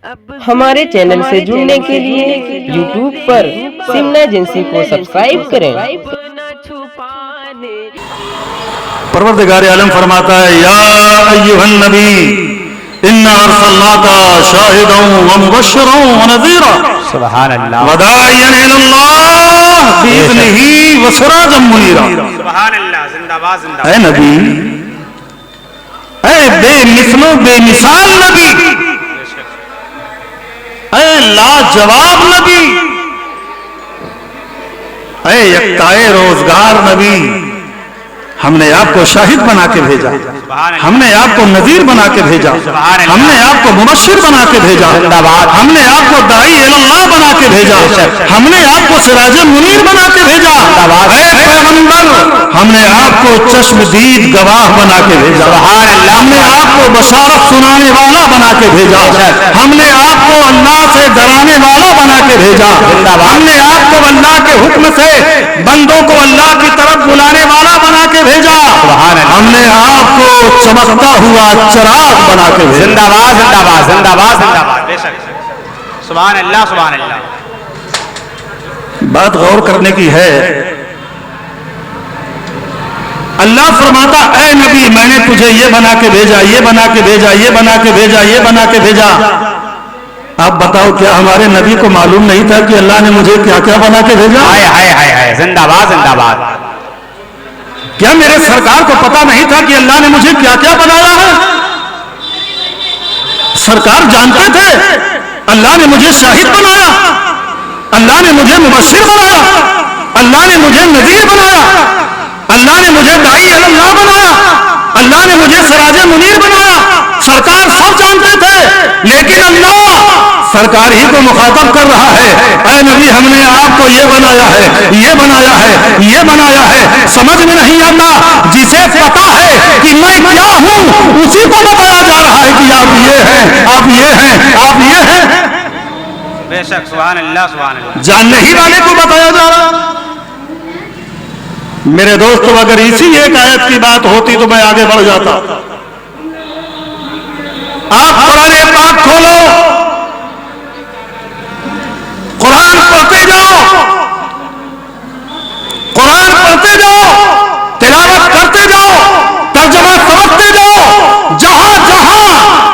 ہمارے چینل سے جڑنے کے لیے یوٹیوب پر سمنا ایجنسی کو سبسکرائب کریں۔ پروردگار عالم فرماتا ہے یا ایھا النبی انا ارسلناک شاہدا ومبشرا ونذیرا سبحان اللہ وداعیا الی اللہ باذنہ وسراجا منیرا۔ سبحان اللہ، زندہ باد زندہ اے نبی، اے بے مثل و بے مثال نبی، اے لاجواب نبی، اے یکتائے روزگار نبی، ہم نے آپ کو شاہد بنا کے بھیجا، ہم نے آپ کو نذیر بنا کے بھیجا، ہم نے آپ کو مبشر بنا کے بھیجا، ہم نے آپ کو داعی اللہ بنا کے بھیجا، ہم نے آپ کو سراج منیر بنا کے بھیجا، اے پیغمبر ہم نے آپ کو چشم دید گواہ بنا کے بھیجا، ہم نے آپ کو بشارت سنانے والا بنا کے بھیجا، ہم نے آپ کو اللہ سے ڈرانے والا بنا کے بھیجا، ہم نے آپ کو اللہ کے حکم سے بندوں کو اللہ کی طرف بلانے والا بنا کے بھیجا، ہم نے آپ کو چمکتا ہوا چراغ بنا کے بھیجا۔ زندہ باد زندہ باد زندہ باد زندہ باد، بے شک، سبحان اللہ سبحان اللہ۔ بات غور کرنے کی ہے، اللہ فرماتا اے نبی میں نے تجھے یہ بنا کے بھیجا، یہ بنا کے بھیجا، یہ بنا کے بھیجا، یہ بنا کے بھیجا۔ آپ بتاؤ کیا ہمارے نبی کو معلوم نہیں تھا کہ اللہ نے مجھے کیا کیا بنا کے بھیجا؟ ہائے ہائے ہائے ہائے، زندہ باد زندہ باد۔ کیا میرے سرکار کو پتا نہیں تھا کہ اللہ نے مجھے کیا کیا بنایا ہے؟ سرکار جانتے تھے اللہ نے مجھے شاہد بنایا، اللہ نے مجھے مبشر بنایا، اللہ نے مجھے نذیر بنایا، اللہ نے مجھے داعی اللہ بنایا، اللہ نے مجھے سراج منیر بنایا۔ سرکار سب جانتے تھے، لیکن اللہ سرکار ہی کو مخاطب کر رہا ہے، اے نبی ہم نے آپ کو یہ بنایا ہے، یہ بنایا ہے، یہ بنایا ہے۔ سمجھ میں نہیں آتا، جسے پتا ہے کہ میں کیا ہوں اسی کو بتایا جا رہا ہے کہ آپ یہ ہیں، آپ یہ ہیں، آپ یہ ہیں۔ بے شک، سبحان اللہ سبحان اللہ۔ جاننے ہی والے کو بتایا جا رہا۔ میرے دوستو اگر اسی ایک آیت کی بات ہوتی تو میں آگے بڑھ جاتا۔ آپ قرآن پاک کھولو، قرآن پڑھتے جاؤ، قرآن پڑھتے جاؤ، تلاوت کرتے جاؤ، ترجمہ سمجھتے جاؤ۔ جہاں جہاں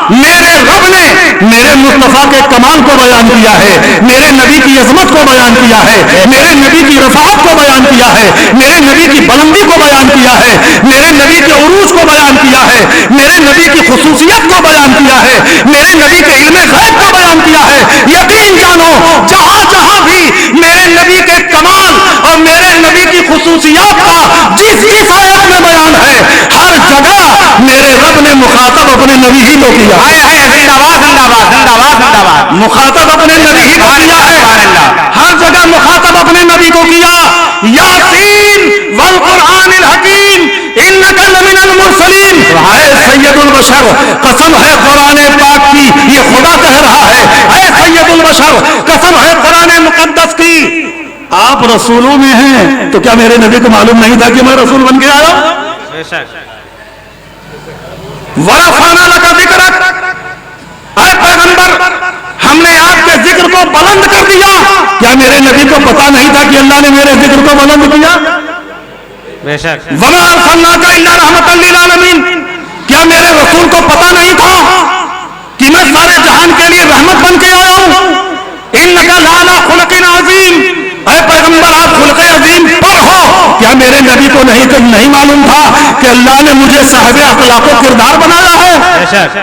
میرے رب نے میرے مصطفیٰ کے کمال کو بیان کیا ہے، میرے نبی کی عظمت کو بیان کیا ہے، میرے نبی کی رفعت کو بیان کیا ہے، میرے نبی کی بلندی کو بیان کیا ہے، میرے نبی کے عروج کو بیان کیا ہے، میرے نبی کی خصوصیت کو بیان کیا ہے، میرے نبی کے علم غیب کو بیان کیا ہے۔ یقین جانو جہاں جہاں بھی میرے نبی کے کمال اور میرے نبی کی خصوصیات کا جس جس آیت میں بیان ہے، ہر جگہ میرے رب نے مخاطب اپنے نبی ہی کو کیا۔ ہائے ہائے، زندہ باد زندہ باد زندہ باد زندہ باد۔ مخاطب اپنے نبی ہی کو کیا ہے، ہر جگہ مخاطب اپنے نبی کو کیا۔ یاسین والقرآن الحکیم انک لمن المرسلین، اے سید البشر قسم ہے قرآن پاک کی، یہ خدا کہہ رہا ہے، اے سید البشر قسم ہے قرآن مقدس کی، آپ رسولوں میں ہیں۔ تو کیا میرے نبی کو معلوم نہیں تھا کہ میں رسول بن کے آیا ہوں؟ بے شک، ورفعنا لک ذکرک، اے پیغمبر ہم نے آپ کے ذکر کو بلند کر دیا۔ کیا میرے نبی کو پتا نہیں تھا کہ اللہ نے میرے ذکر کو بلند کیا؟ بے شک، وما ارسلناک الا رحمۃ للعالمین، کیا میرے رسول کو پتا نہیں تھا کہ میں سارے جہان کے لیے رحمت بن کے آیا ہوں؟ انک لعلی خلق عظیم، اے پیغمبر آپ خلق عظیم پر ہو۔ کیا میرے نبی کو نہیں معلوم تھا کہ اللہ نے مجھے صاحب اخلاق و کردار بنایا ہے؟ بے شک،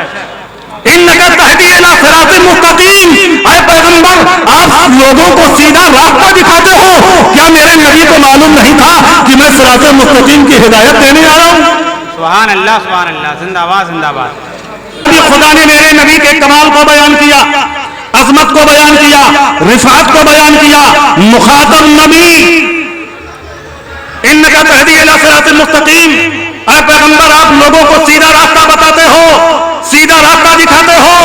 انک تہدی الی صراط مستقیم، اے پیغمبر آپ لوگوں کو سیدھا راستہ دکھاتے ہو۔ کیا میرے نبی کو معلوم نہیں تھا کہ میں صراط مستقیم کی ہدایت دینے آیا ہوں؟ سبحان اللہ سبحان اللہ، زندہ باد زندہ باد۔ خدا نے میرے نبی کے کمال کو بیان کیا، عظمت کو بیان کیا، رفعت کو بیان کیا۔ مخاطب نبی، انک تہدی الی صراط مستقیم، اے پیغمبر آپ لوگوں کو سیدھا راستہ بتاتے ہو، سیدھا راستہ دکھاتے ہو۔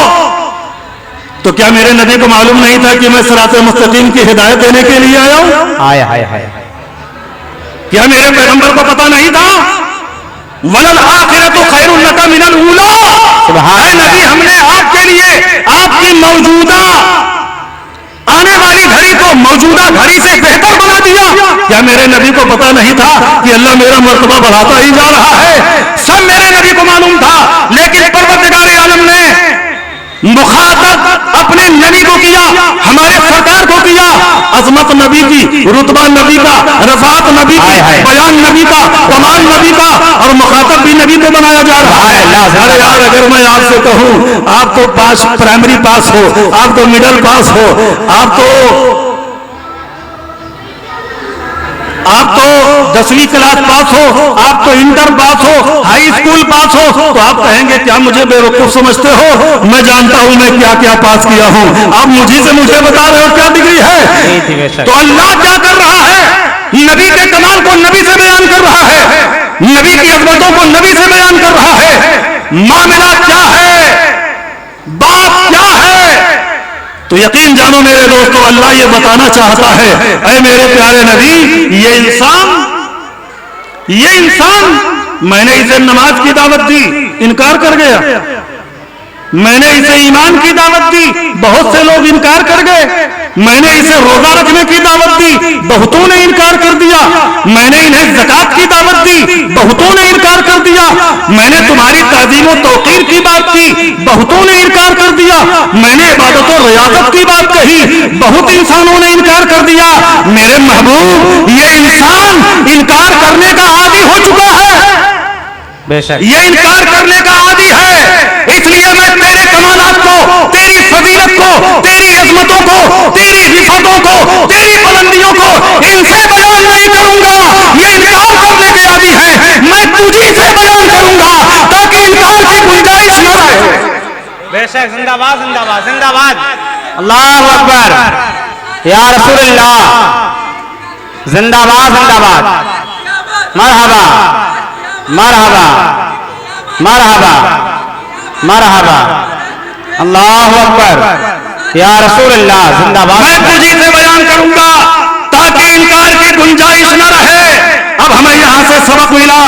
تو کیا میرے نبی کو معلوم نہیں تھا کہ میں صراط مستقیم کی ہدایت دینے کے لیے آیا ہوں؟ ہائے ہائے ہائے، کیا میرے پیغمبر کو پتا نہیں تھا؟ وَلَلْآخِرَةُ خَيْرٌ لَكَ مِنَ الْأُولَىٰ، اے نبی ہم نے آپ کے لیے آپ کی موجودہ آنے والی گھڑی کو موجودہ گھڑی سے بہتر بنا دیا. کیا میرے نبی کو پتا نہیں تھا کہ اللہ میرا مرتبہ بڑھاتا ہی جا رہا ہے؟ سب میرے نبی کو معلوم تھا, لیکن پروردگار عالم نے مخاطب اپنے نبی کو کیا, ہمارے سرکار کو کیا. عظمت نبی کی, رتبہ نبی کا, رفعت نبی کی, بیان نبی کا, کمال نبی کا, اور مخاطب بھی نبی کو بنایا جا رہا ہے. ارے یار اگر میں آپ سے کہوں آپ تو پاس پرائمری پاس ہو, آپ تو مڈل پاس ہو, آپ تو 10ویں کلاس پاس ہو, آپ تو انٹر پاس ہو, ہائی اسکول پاس ہو, تو آپ کہیں گے کیا مجھے بے وقوف سمجھتے ہو؟ میں جانتا ہوں میں کیا کیا پاس کیا ہوں. آپ مجھے بتا رہے ہو کیا ڈگری ہے؟ تو اللہ کیا کر رہا ہے؟ نبی کے کمال کو نبی سے بیان کر رہا ہے, نبی کی عظمتوں کو نبی سے بیان کر رہا ہے. معاملہ کیا ہے, بات کیا ہے؟ تو یقین جانو میرے دوستو, اللہ یہ بتانا چاہتا ہے, اے میرے پیارے نبی, یہ انسان میں نے اسے نماز کی دعوت دی, انکار کر گیا. میں نے اسے ایمان کی دعوت دی, بہت سے لوگ انکار کر گئے. میں نے اسے روزہ رکھنے کی دعوت دی, بہتوں نے انکار کر دیا. میں نے انہیں زکات کی دعوت دی, بہتوں نے انکار کر دیا. میں نے تمہاری تعظیم و توقیر کی بات کی, بہتوں نے انکار کر دیا. میں نے عبادت و ریاضت کی بات کہی, بہت انسانوں نے انکار کر دیا. میرے محبوب, یہ انسان انکار کرنے کا عادی ہو چکا ہے, یہ انکار کرنے کا عادی ہے. اس لیے میں تیرے کمالات کو, تیری فضیلت کو, تیری عظمتوں کو, تیری رفتوں کو, تیری بلندیوں کو ان سے بیان نہیں کروں گا. یہ انکار کرنے کے عادی ہیں, میں تجھی سے بیان کروں گا تاکہ انکار کی گنجائش نہ رہے. بے شک, زندہ باد زندہ باد زندہ باد. اللہ اکبر, یا رسول اللہ, زندہ باد زندہ باد. مرحبا مرحبا مرحبا مرحبا. اللہ اکبر, یا رسول اللہ, زندہ باد. میں تجھی سے بیان کروں گا تاکہ انکار کی گنجائش نہ رہے. اب ہمیں یہاں سے سبق ملا,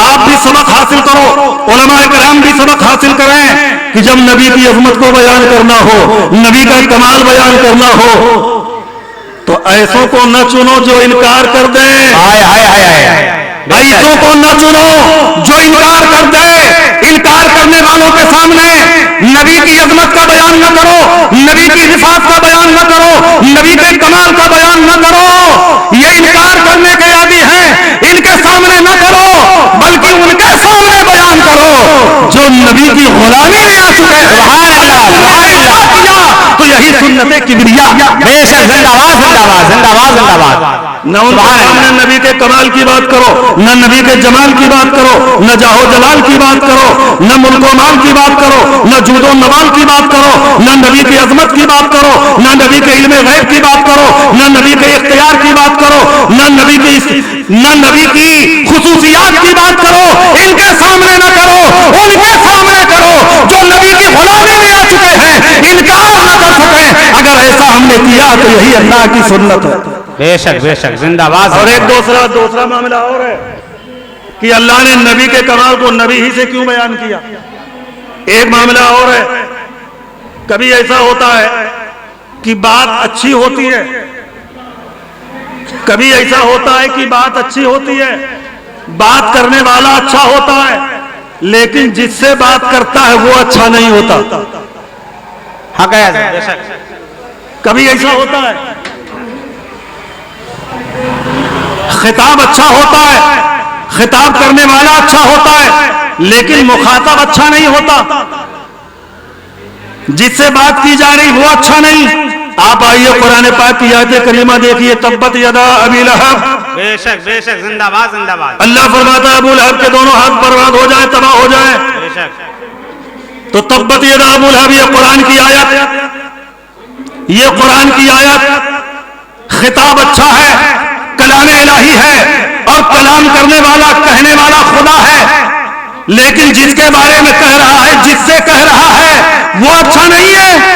آپ بھی سبق حاصل کرو, علماء کرام بھی سبق حاصل کریں کہ جب نبی کی عظمت کو بیان کرنا ہو, نبی کا کمال بیان کرنا ہو, تو ایسوں کو نہ چنو جو انکار کر دیں. ایسوں کو نہ چنو جو انکار کر دے. انکار کرنے والوں کے سامنے نبی کی عظمت کا بیان نہ کرو, نبی کی رفعت کا بیان نہ کرو, نبی کے کمال کا بیان نہ کرو. یہ انکار کرنے کے عادی ہیں, ان کے سامنے نہ کرو بلکہ ان کے سامنے بیان کرو جو نبی کی غلامی میں آ چکے ہیں. تو یہی سنت کبریا. بے شک, زندہ باد زندہ باد زندہ باد زندہ باد. نہ ان کے سامنے نبی کے کمال کی بات کرو, نہ نبی کے جمال کی بات کرو, نہ جاہ و جلال کی بات کرو, نہ ملک و مال کی بات کرو, نہ جود و نوال کی بات کرو, نہ نبی کی عظمت کی بات کرو, نہ نبی کے علم غیب کی بات کرو, نہ نبی کے اختیار کی بات کرو, نہ نبی کی خصوصیات کی بات کرو. ان کے سامنے نہ کرو, ان کے سامنے کرو جو نبی کی غلامی میں آ چکے ہیں, انکار نہ کر سکیں. اگر ایسا ہم نے کیا تو یہی اللہ کی سنت ہے. بے شک بے شک, زندہ باد. اور ایک دوسرا معاملہ اور ہے کہ اللہ نے نبی کے کمال کو نبی ہی سے کیوں بیان کیا. ایک معاملہ اور ہے, کبھی ایسا ہوتا ہے کہ بات اچھی ہوتی ہے, کبھی ایسا ہوتا ہے کہ بات اچھی ہوتی ہے, بات کرنے والا اچھا ہوتا ہے, لیکن جس سے بات کرتا ہے وہ اچھا نہیں ہوتا. حق ہے, بے شک. کبھی ایسا ہوتا ہے خطاب اچھا ہوتا ہے, خطاب کرنے والا اچھا ہوتا ہے, لیکن مخاطب اچھا نہیں ہوتا, جس سے بات کی جا رہی وہ اچھا نہیں. آپ آئیے قرآن پاک کی آیت کریمہ دیکھیے, تبت یدا ابی لہب. بے شک بے شک, زندہ باد زندہ باد. اللہ فرماتا ہے ابو لہب کے دونوں ہاتھ برباد ہو جائیں, تباہ ہو جائیں. بے شک. تو تبت یدا ابو لہب, یہ قرآن کی آیت, یہ قرآن کی آیت, خطاب اچھا ہے, کلام الہی ہے, اور کلام کرنے والا کہنے والا خدا ہے, لیکن جس کے بارے میں کہہ رہا ہے, جس سے کہہ رہا ہے وہ اچھا نہیں ہے.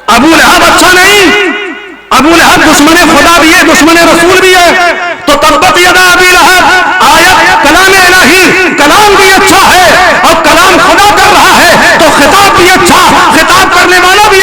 ابو لہب اچھا نہیں, ابو لہب دشمن خدا بھی ہے, دشمن رسول بھی ہے. تو تبت یدا ابی لہب آیت کلام الہی, کلام بھی اچھا ہے اور کلام خدا کر رہا ہے, تو خطاب بھی اچھا, خطاب کرنے والا بھی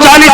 40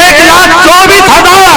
1,24,000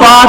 5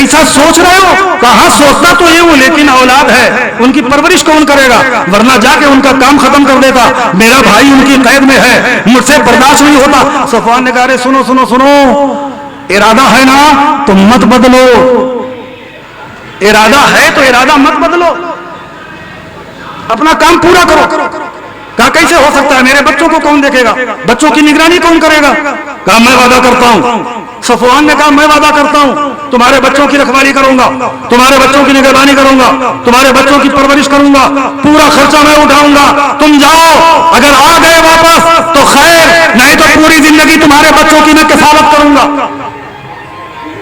ایسا سوچ رہے ہو؟ کہاں سوچتا تو یہ وہ، لیکن اولاد ہے، ان کی پرورش کون کرے گا؟ ورنہ جا کے ان کا کام ختم کر دیتا. میرا بھائی ان کی قید میں ہے، مجھ سے برداشت نہیں ہوتا. صفوان نے کہا سنو سنو سنو، ارادہ ہے نا تو مت بدلو، ارادہ ہے تو ارادہ مت بدلو، اپنا کام پورا کرو. کہا کیسے ہو سکتا ہے؟ میرے بچوں کو کون دیکھے گا؟ بچوں کی نگرانی کون کرے گا؟ کہا میں وعدہ کرتا ہوں. صفوان نے کہا میں وعدہ کرتا ہوں تمہارے بچوں کی رکھوالی کروں گا، تمہارے بچوں کی نگرانی کروں گا، تمہارے بچوں کی پرورش کروں گا، پورا خرچہ میں اٹھاؤں گا. تم جاؤ، اگر آ گئے واپس تو خیر، نہیں تو پوری زندگی تمہارے بچوں کی میں کفالت کروں گا.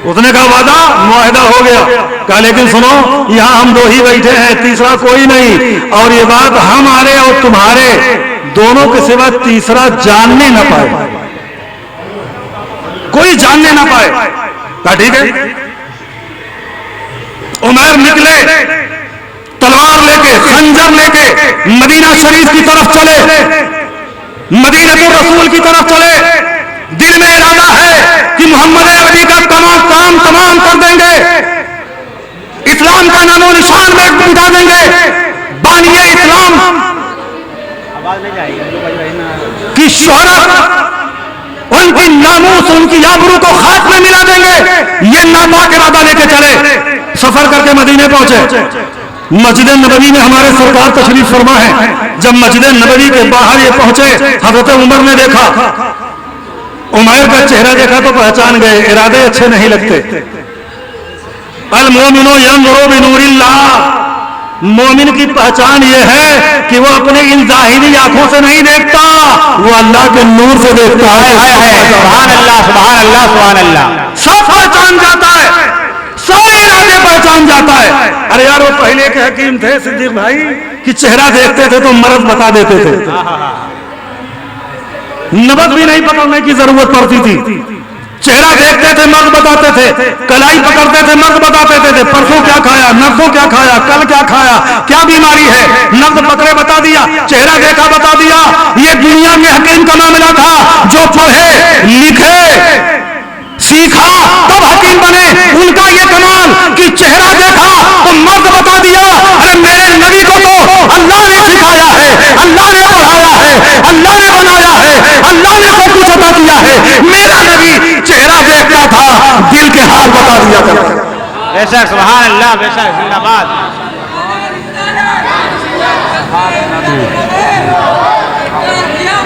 اس نے کہا وعدہ معاہدہ ہو گیا. کہا لیکن سنو، یہاں ہم دو ہی بیٹھے ہیں، تیسرا کوئی نہیں، اور یہ بات ہمارے اور تمہارے دونوں کے سوا تیسرا جاننے نہ پائے، کوئی جاننے نہ پائے. کہا ٹھیک ہے. عمیر نکلے تلوار لے کے، خنجر لے کے، مدینہ شریف کی طرف چلے، مدینہ الرسول کی طرف چلے. دل میں ارادہ ہے کہ محمد عربی کا تمام کام تمام کر دیں گے، اسلام کا نام و نشان میں مٹا دیں گے. بانی اسلام کی شہرت، ان کی ناموس، ان کی آبرو کو خاک میں ملا دیں گے. یہ ناپاک ارادہ لے کے چلے، سفر کر کے مدینے پہنچے. مسجد نبوی میں ہمارے سرکار تشریف فرما ہے. جب مسجد نبوی کے باہر یہ پہنچے، حضرت عمر نے دیکھا، عمیر کا چہرہ دیکھا تو پہچان گئے، ارادے اچھے نہیں لگتے. المومن ینظر بنور اللہ، مومن کی پہچان یہ ہے کہ وہ اپنے ان ظاہری آنکھوں سے نہیں دیکھتا، وہ اللہ کے نور سے دیکھتا ہے. سبحان اللہ سبحان اللہ سبحان اللہ. سب پہچان جاتا ہے، سارے ارادے پہچان جاتا ہے. ارے یار، وہ پہلے کے حکیم تھے صدیق بھائی کہ چہرہ دیکھتے تھے تو مرض بتا دیتے تھے، نبض بھی نہیں پکڑنے کی ضرورت پڑتی تھی. چہرہ دیکھتے تھے مرض بتاتے تھے، کلائی پکڑتے تھے مرض بتاتے تھے. پرسوں کیا کھایا، نرسوں کیا کھایا، کل کیا کھایا، کیا بیماری ہے، نبض پکڑے بتا دیا، چہرہ دیکھا بتا دیا. یہ دنیا میں حکیم کا معاملہ تھا، جو پڑھے لکھے سیکھا تب حکیم بنے. ان کا یہ کمال کہ چہرہ دیکھا تو مرض بتا دیا. ارے میرے نبی کو تو اللہ نے سکھایا ہے، اللہ نے پڑھایا ہے، اللہ نے بنایا ہے، اللہ نے سب کچھ عطا کیا ہے. میرا نبی چہرہ دیکھتا تھا، دل کے حال بتا دیا کرتا. بے شک سبحان اللہ، بے شک زندہ باد.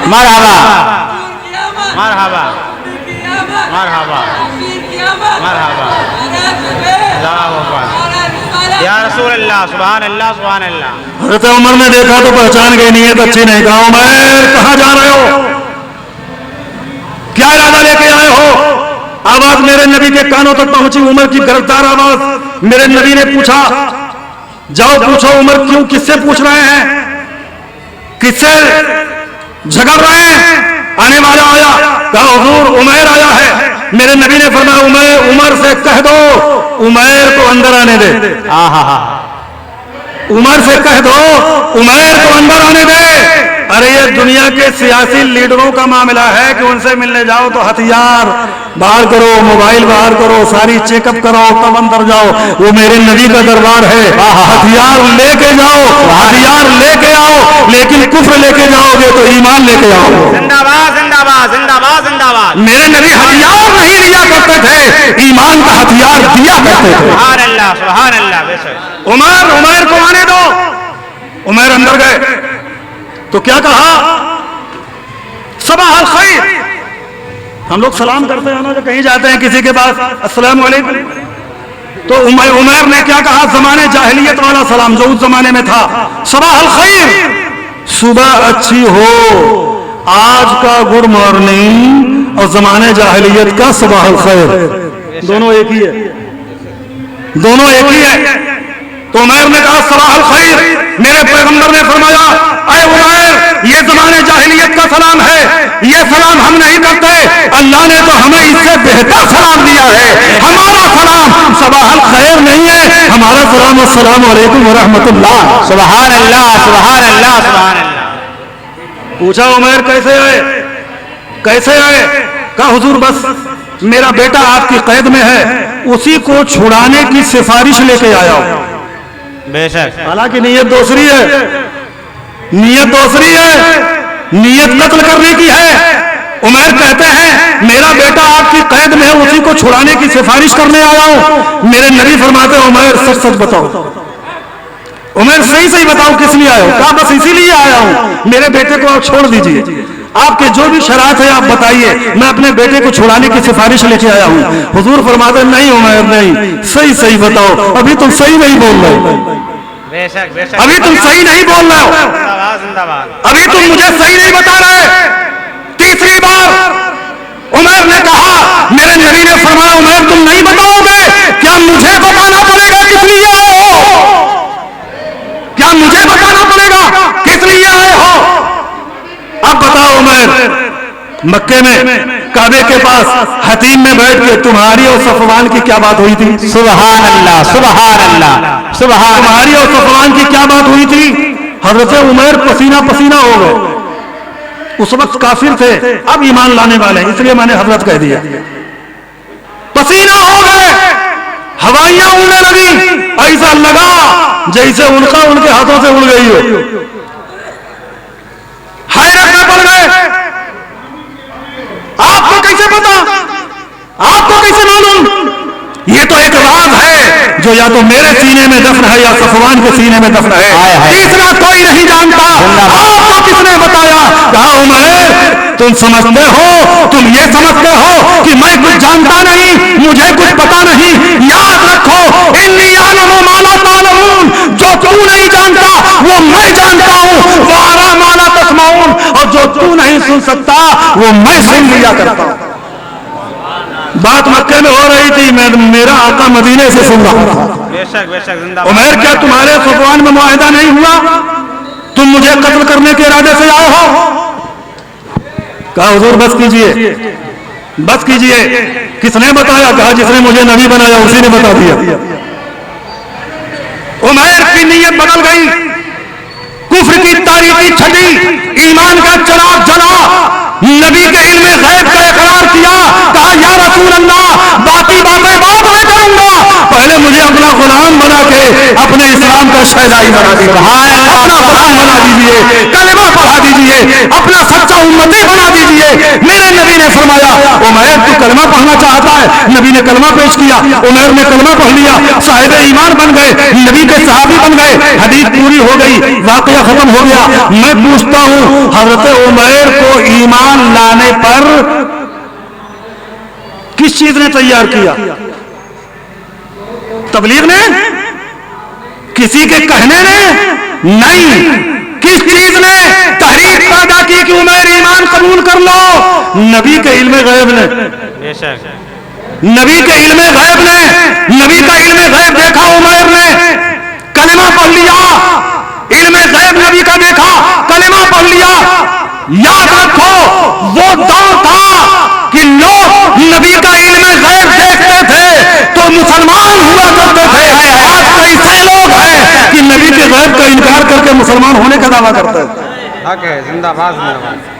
مرحبا مرحبا مرحبا مرحبا. اللہ اکبر یا رسول اللہ. سبحان اللہ سبحان اللہ. حضرت عمر نے دیکھا تو پہچان گئے، نیت اچھی نہیں. کہا عمر کہاں جا رہے ہو، کیا ارادہ لے کے آئے ہو؟ آواز میرے نبی کے کانوں تک پہنچی، عمر کی گرفتار آواز. میرے نبی نے پوچھا، جاؤ پوچھو عمر کیوں، کس سے پوچھ رہے ہیں، کس سے جھگڑ رہے ہیں؟ آنے والا آیا. کہا حضور عمیر آیا ہے. میرے نبی نے فرمایا عمر سے کہہ دو عمیر کو اندر آنے دے. عمر سے کہہ دو عمیر کو اندر آنے دے. ارے یہ دنیا کے سیاسی لیڈروں کا معاملہ ہے کہ ان سے ملنے جاؤ تو ہتھیار باہر کرو، موبائل باہر کرو، ساری چیک اپ کرو تب اندر جاؤ. وہ میرے نبی کا دربار ہے، ہتھیار لے کے جاؤ، ہتھیار لے کے آؤ، لیکن کفر لے کے جاؤ گے تو ایمان لے کے آؤ. زندہ باد زندہ باد زندہ باد زندہ باد. میرے نبی ہتھیار نہیں لیا کرتے تھے، ایمان کا ہتھیار دیا کرتے تھے. سبحان اللہ سبحان اللہ. بے شک عمر کو آنے دو. عمر اندر گئے تو کیا کہا، صباح الخیر. ہم لوگ سلام کرتے ہیں نا، جو کہیں جاتے ہیں کسی کے پاس، السلام علیکم. تو عمر نے کیا کہا، زمانے جاہلیت والا سلام جو اس زمانے میں تھا، صباح الخیر، صبح اچھی ہو. آج کا گڈ مارننگ اور زمانے جاہلیت کا صباح الخیر دونوں ایک ہی ہے، دونوں ایک ہی ہے. تو عمر نے کہا صباح الخیر. میرے پیغمبر نے فرمایا اے عمر، یہ زمانے جاہلیت کا سلام ہے، یہ سلام ہم نہیں کرتے، اللہ نے تو ہمیں اس سے بہتر سلام دیا ہے. ہمارا سلام صباح الخیر نہیں ہے، ہمارا سلام السلام علیکم ورحمۃ اللہ. سبحان اللہ سبحان اللہ سبحان اللہ. پوچھا عمر کیسے آئے، کیسے آئے؟ کہا حضور بس میرا بیٹا آپ کی قید میں ہے، اسی کو چھڑانے کی سفارش لے کے آیا ہوں. بے شک حالانکہ نیت دوسری ہے, نیت دوسری ہے, نیت قتل کرنے کی ہے. عمیر کہتے ہیں میرا بیٹا آپ کی قید میں ہے, اسی کو چھڑانے کی سفارش کرنے آیا ہوں. میرے نبی فرماتے ہیں عمیر سچ سچ بتاؤ, عمیر صحیح صحیح بتاؤ کس لیے آئے ہو؟ کہا بس اسی لیے آیا ہوں, میرے بیٹے کو آپ چھوڑ دیجئے, آپ کے جو بھی شرائط ہے آپ بتائیے, میں اپنے بیٹے کو چھڑانے کی سفارش لے کے آیا ہوں. حضور فرماتے ہیں نہیں عمیر نہیں, صحیح صحیح بتاؤ, ابھی تم صحیح نہیں بول رہے ہو, بے شک بے شک ابھی تم صحیح نہیں بول رہے ہو, زندہ باد ابھی تم مجھے صحیح نہیں بتا رہے. تیسری بار عمر نے کہا, میرے نبی نے فرمایا عمر تم نہیں بتاؤ گے, کیا مجھے بتانا پڑے گا کس لیے آئے ہو؟ کیا مجھے بتانا پڑے گا کس لیے آئے ہو؟ اب بتاؤ عمر, مکے میں کعبے کے پاس حتیم میں بیٹھ کے تمہاری اور صفوان کی کیا بات ہوئی تھی؟ سبحان اللہ سبحان اللہ سبحان. تمہاری اور صفوان کی کیا بات ہوئی تھی؟ حضرت عمر پسینہ پسینہ ہو گئے. اس وقت کافر تھے, اب ایمان لانے والے ہیں, اس لیے میں نے حضرت کہہ دیا. پسینہ ہو گئے, ہوائیاں اڑنے لگی, ایسا لگا جیسے ان کے ہاتھوں سے اڑ گئی ہو. حیرت میں پڑ گئے, آپ کو کیسے پتا, آپ کو کیسے معلوم؟ یہ تو ایک راز ہے جو یا تو میرے سینے میں دفن ہے یا صفوان کے سینے میں دفن ہے, تیسرا کوئی نہیں جانتا. آپ کو کس نے بتایا؟ کہا عمر تم سمجھتے ہو, تم یہ سمجھتے ہو کہ میں کچھ جانتا نہیں, مجھے کچھ پتا نہیں. یاد رکھو انی اعلم ما لا تعلمون, جو تو نہیں جانتا وہ میں جانتا ہوں. وارا ما لا تسمعون, اور جو تو نہیں سن سکتا وہ میں سن لیا کرتا ہوں. بات مکے میں ہو رہی تھی, میرا آقا مدینے سے سن رہا تھا. بے شک بے شک زندہ عمر کیا تمہارے صفوان میں معاہدہ نہیں ہوا؟ تم مجھے قتل کرنے کے ارادے سے آئے ہو؟ کہا حضور بس کیجئے, بس کیجئے. کس نے بتایا؟ کہا جس نے مجھے نبی بنایا اسی نے بتا دیا. عمر کی نیت بدل گئی, کفر کی تاریخی چھٹی, ایمان کا چراغ جلا, نبی کے علم غیب کا اقرار کیا. کہا یا رسول اللہ باقی باتیں بعد میں کروں گا, پہلے مجھے اپنا غلام بنا کے اپنے اسلام کا شہدائی بنا دیجیے, اپنا غلام بنا دیجیے, کلمہ پڑھا دیجیے, اپنا سچا امتی بنا دیجیے. میرے نبی نے فرمایا عمر تو کلمہ پڑھنا چاہتا ہے؟ نبی نے کلمہ پیش کیا, عمر نے کلمہ پڑھ لیا, صاحب ایمان بن گئے, نبی کے صحابی بن گئے. حدیث پوری ہو گئی, واقعہ ختم ہو گیا. میں پوچھتا ہوں حضرت عمر کو ایمان لانے پر کس چیز نے تیار کیا؟ تبلیغ نے؟ کسی کے کہنے نے؟ نہیں. کس چیز نے تحریک پیدا کی کہ عمر ایمان قبول کر لو؟ نبی کے علم غیب نے, بے شک نبی کے علم غیب نے, نبی کا علم غیب دیکھا عمر نے, کلمہ پڑھ لیا. علم غیب نبی کا دیکھا, کلمہ پڑھ لیا. یاد رکھو وہ دور تھا کہ لوگ نبی کا علم غیب دیکھتے تھے تو مسلمان ہوا کرتے تھے. آج کیسے لوگ ہیں کہ نبی کے غیب کا انکار کر کے مسلمان ہونے کا دعویٰ کرتے ہیں. حق ہے, زندہ باد زندہ باد.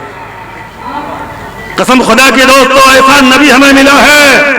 قسم خدا کے دوستو ایسا نبی ہمیں ملا ہے